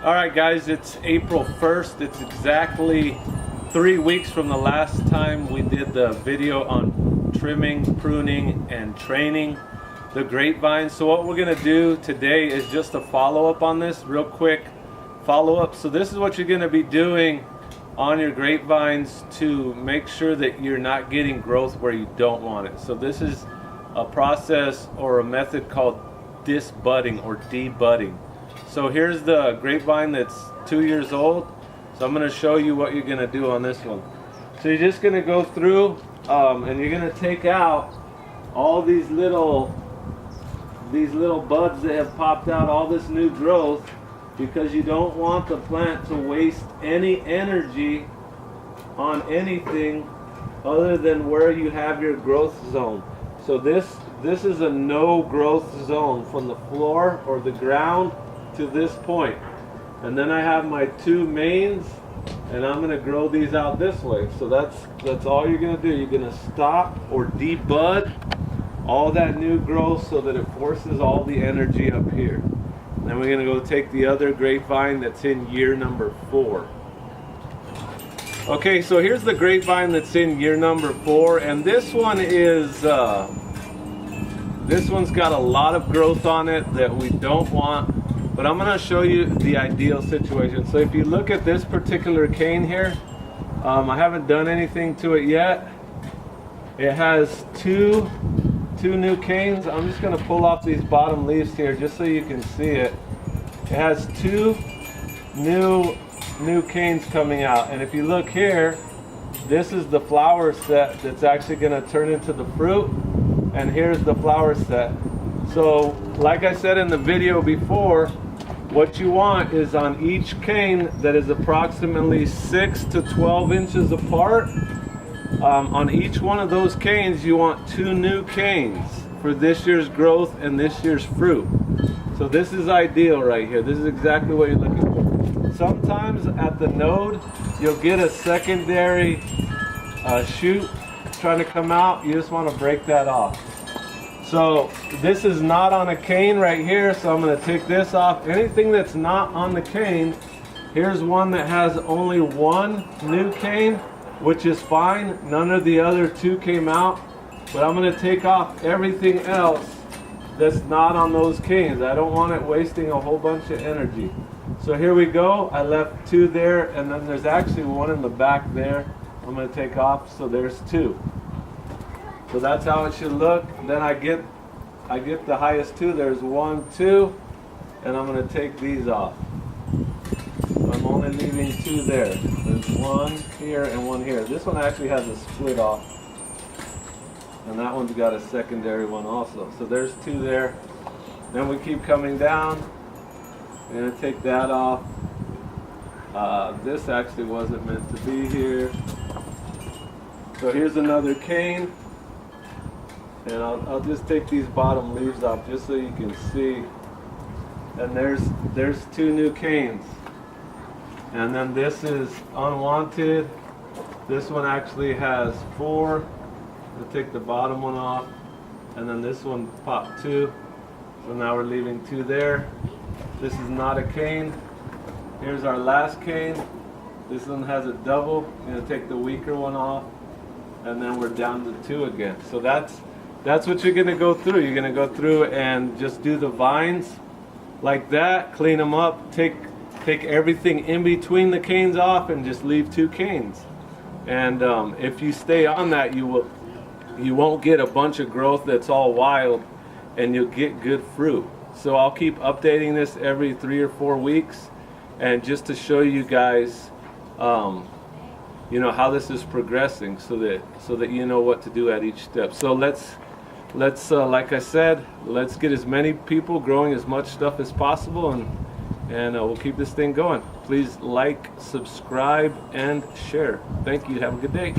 Alright guys, it's April 1st. It's exactly 3 weeks from the last time we did the video on trimming, pruning, and training the grapevine. So what we're going to do today is just a follow-up on this, real quick follow-up. So this is what you're going to be doing on your grapevines to make sure that you're not getting growth where you don't want it. So this is a process or a method called disbudding or debudding. So here's the grapevine that's 2 years old. So I'm going to show you what you're going to do on this one. So you're just going to go through and you're going to take out all these little buds that have popped out, all this new growth, because you don't want the plant to waste any energy on anything other than where you have your growth zone. So this is a no growth zone from the floor or the ground to this point. And then I have my two mains, and I'm going to grow these out this way. So that's all you're going to do. You're going to stop or debud all that new growth so that it forces all the energy up here. Then we're going to go take the other grapevine that's in year number 4. Okay, so here's the grapevine that's in year number 4, and this one is this one's got a lot of growth on it that we don't want. But I'm going to show you the ideal situation. So if you look at this particular cane here, I haven't done anything to it yet. It has two new canes. I'm just going to pull off these bottom leaves here just so you can see it. It has two new canes coming out. And if you look here, this is the flower set that's actually going to turn into the fruit. And here's the flower set. So like I said in the video before, what you want is on each cane that is approximately 6 to 12 inches apart, on each one of those canes you want 2 new canes for this year's growth and this year's fruit. So this is ideal right here. This is exactly what you're looking for. Sometimes at the node you'll get a secondary shoot trying to come out. You just want to break that off. So this is not on a cane right here, so I'm going to take this off. Anything that's not on the cane, here's one that has only 1 new cane, which is fine. None of the other 2 came out, but I'm going to take off everything else that's not on those canes. I don't want it wasting a whole bunch of energy. So here we go. I left 2 there, and then there's actually 1 in the back there I'm going to take off, so there's 2. So that's how it should look. Then I get the highest 2. There's 1, 2, and I'm going to take these off. So I'm only leaving 2 there. There's 1 here and 1 here. This one actually has a split off, and that one's got a secondary one also. So there's 2 there. Then we keep coming down. I'm going to take that off. This actually wasn't meant to be here. So here's another cane. And I'll just take these bottom leaves off just so you can see. And there's 2 new canes. And then this is unwanted. This one actually has 4. I'll take the bottom one off. And then this one popped 2. So now we're leaving 2 there. This is not a cane. Here's our last cane. This one has a double. I'm going to take the weaker one off. And then we're down to 2 again. So that's what you're going to go through. You're going to go through and just do the vines like that, clean them up, take everything in between the canes off, and just leave 2 canes. And if you stay on that, you won't get a bunch of growth that's all wild, and you'll get good fruit. So I'll keep updating this every 3 or 4 weeks, and just to show you guys you know how this is progressing, so that you know what to do at each step. So let's like I said, let's get as many people growing as much stuff as possible, and we'll keep this thing going. Please like, subscribe, and share. Thank you. Have a good day.